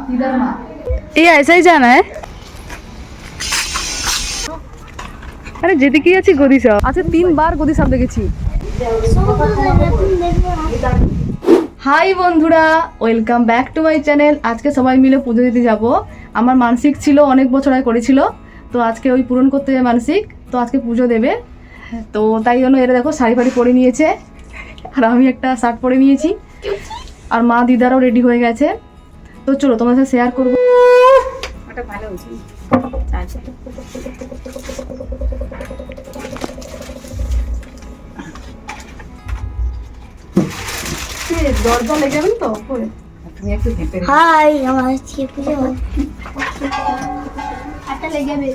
ये ऐसा ही जाना है। अरे যেদিকে আছি গদি সাপ আচ্ছা 3 বার গদি সাপ দেখেছি। হাই বন্ধুরা, welcome back to my channel. আজকে সবাই মিলে পুজো দিতে যাব। আমার মানসিক ছিল, অনেক বছর আগে করেছিল, তো আজকে ওই পূরণ করতে যাবে মানসিক, তো আজকে পুজো দেবে। তো তাই জন্য এরা দেখো শাড়ি ফাড়ি পরে নিয়েছে, আর আমি একটা শার্ট পরে নিয়েছি, আর মা দিদারাও রেডি হয়ে গেছে। তো চলো তোমার সাথে শেয়ার করবো। দরজা লেগে যাবেন তো। হাই, আমার আজকে পুজো আটা লেগে যাবে।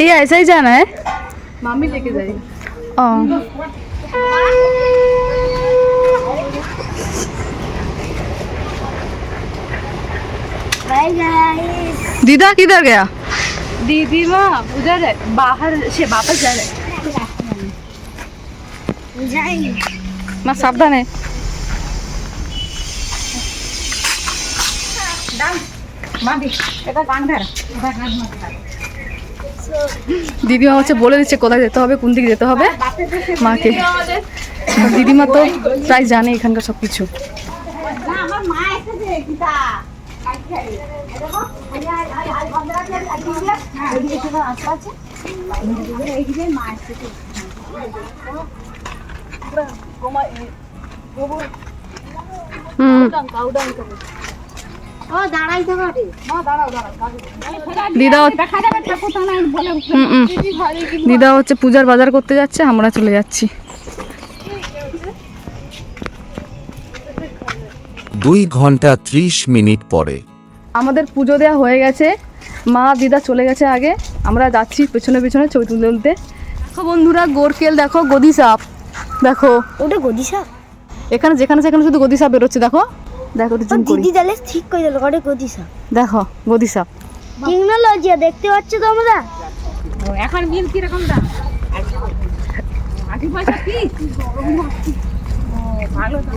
ये ऐसा ही जाना है, मामी लेके जाएगी। Bye guys. दीदा किधर गया? दीदी माँ उधर है, बाहर से वापस जा रहे। जाएंगे माँ सावधान है। দিদিমা হচ্ছে বলে দিচ্ছে কোথায় যেতে হবে, কোন দিকে যেতে হবে মাকে। দিদিমা তো প্রায় জানে এখানকার সব কিছু। আমার মা এসেছে গীতা দিদা হচ্ছে পূজার বাজার করতে যাচ্ছে, আমরা চলে যাচ্ছি। 2 ঘন্টা 30 মিনিট পরে আমাদের পুজো দেওয়া হয়ে গেছে, মা দিদা চলে গেছে আগে, আমরা যাচ্ছি পেছনে পেছনে ছবি তুলতে তুলতে। দেখো বন্ধুরা, গোরকেল দেখো, গদি সাপ দেখো। ওটা গদি সাপ? এখানে যেখানে সেখানে শুধু গদি সাপ বেরোচ্ছে, দেখো দেখো একটু জুম করি। দিদি তাহলে ঠিক করে দিল, ওটা গদি সাপ। দেখো গদি সাপ। টেকনোলজি দেখতে পাচ্ছ তোমরা? এখন মিল কি রকম দাম? 80 পয়সা পিস। ভালো তো।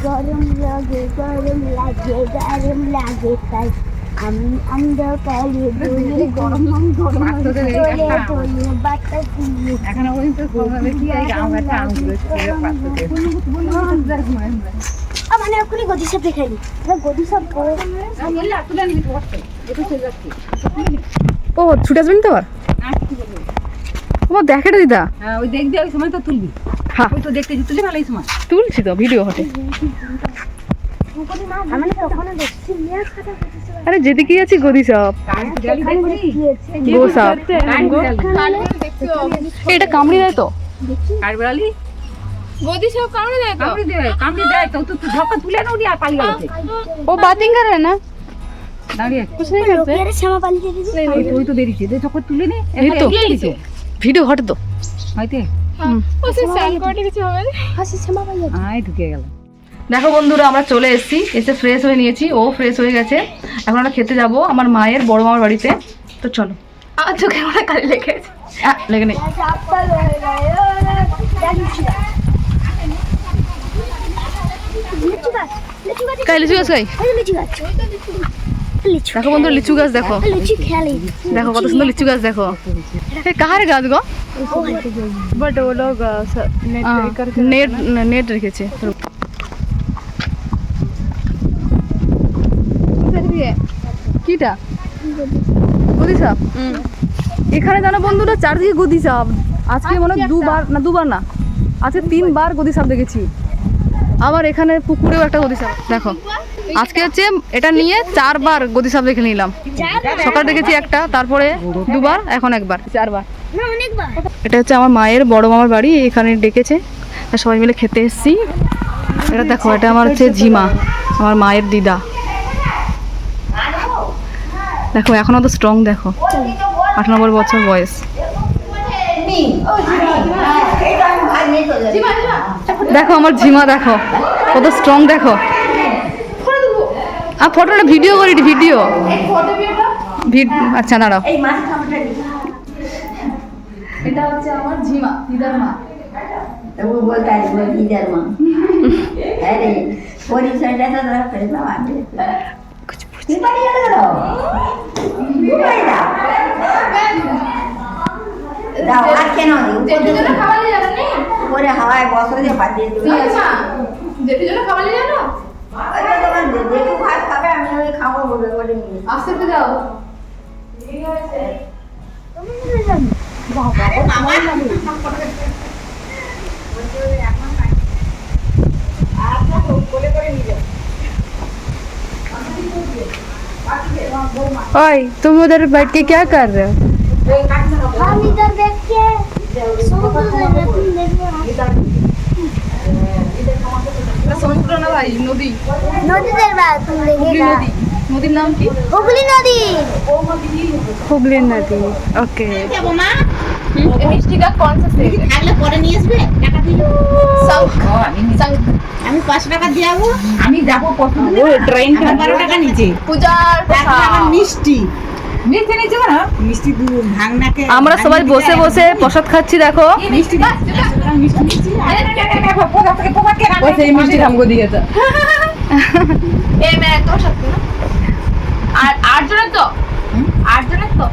গরম লাগে গরম লাগে গরম লাগে তাই আমি অন্ধকারে গরম গরম বাতাস দিয়ে এখন ওই তো সবাই কি এই গাঁওটা আমগুলো ছেড়ে পাচ্ছে। মানে ওখানে গদি সাপ দেখাইনি, গদি সাপ বললে তুলে নিবি পড়তে একটু চলে যাচ্ছে। ও ছুটে আসবেন তো আর ও দেখে রে দিদা। হ্যাঁ ওই দেখবি, ওই সময় তো তুলবি। হ্যাঁ ওই তো দেখতে তুলে ভালো এই সময় তুলছি তো, ভিডিও হটে। আমি তখন দেখছি মেয়ে খাতা আরে যেদিকে আছি গদি সাপ, গো সাপ। এটা কামড়ি দেয় তো? কারবালি গদি সাপ কামড়ি দেয় তো? কামড়ি দেয় তো। তুই ঝপকা তুলে নাও আর পালিয়ে গেল। ও বাতিং করে না, দাঁড়িয়ে कुछ नहीं करते। লোকের শ্যামা পালিয়ে দিয়েছে। ওই তো বেরিয়েছে দে ঝপকা তুলে নে। এই তো ভিডিও হটে তো। হয়তো ওসে স্যান্ড কোয়ার্টে কিছু হবে না। হাসি শ্যামা পালিয়ে আয় ঢুকে গেল। দেখো বন্ধুরা, আমরা চলে এসেছি, এসে ফ্রেশ হয়ে নিয়েছি, ও ফ্রেশ হয়ে গেছে। এখন আমরা খেতে যাব আমার মায়ের বড় মামার বাড়িতে। তো চলো। আর চোখে আমার কালি লেগে গেছে। লেগে নেই। কাই লিচু গাছ কাই। দেখো বন্ধু লিচু গাছ দেখো, দেখো কত সুন্দর লিচু গাছ দেখো। কাহার গাছ গো? বাট ও লোক নেট নেট রেখেছে। কিটা গদি সাপ? এখানে জানো বন্ধুরা চারদিকে গদি সাপ। আজকে মনে হয় দুবার না আজকে 3 বার গদি সাপ দেখেছি। আবার এখানে পুকুরেও একটা গদি সাপ দেখো। আজকে হচ্ছে এটা নিয়ে 4 বার গদি সাপ দেখে নিলাম। সকালে দেখেছি একটা, তারপরে 2 বার, এখন 1 বার, 4 বার। এটা হচ্ছে আমার মায়ের বড় মামার বাড়ি, এখানে ডেকেছে, সবাই মিলে খেতে এসেছি। এটা দেখো, এটা আমার হচ্ছে ঝিমা, আমার মায়ের দিদা। দেখো এখনো তো স্ট্রং, দেখো 98 বছর বয়স। দেখো আমার ঝিমা, দেখো কত স্ট্রং, দেখো। আর ফটোটা ভিডিও করি, ভিডিও। আচ্ছা দাঁড়াও। এটা হচ্ছে আমার ঝিমা, দিদার মা। वो बोलता है मैं इधर मां अरे पूरी संडे तो तरफ फिर ना आते कुछ पूछने वाली है ना दाव आके ना दी ऊपर जो खावा ले जाना नहीं पूरे हवाए बॉस दे बात दे दी যেটি জন্য খাবার নিয়ে জানো? अरे तो मैं देखो भात खावे আমি ওই খাবো বলে বলে নিয়ে আস্তে আস্তে যাও। ओए तुम उधर बैठ के क्या कर रहे हो? हम इधर देख के समुद्र देख সমুদ্র না ভাই, নদী। नदी देख रहा है तुम হুগলি देखेगा নদী। নদীর নাম কি? हुगली नदी হুগলি নদী। ওকে। যাবো মা মিষ্টি কা কোন সা সেল? থাকলে পরে নিয়ে আসবে টাকা দিলে আমি 5 টাকা দিয়ে যাবো। আমি যাবো প্রথমে ট্রেন 12 টাকা নিচে পূজার তারপর আমার মিষ্টি মিষ্টি নিচে না মিষ্টি ভাঙনাকে আমরা সবাই বসে বসে প্রসাদ খাচ্ছি, দেখো। মিষ্টি মিষ্টি মিষ্টি ওই সেই মিষ্টি हमको दिया था। ए मैं तो सकती हूं 8 जन तो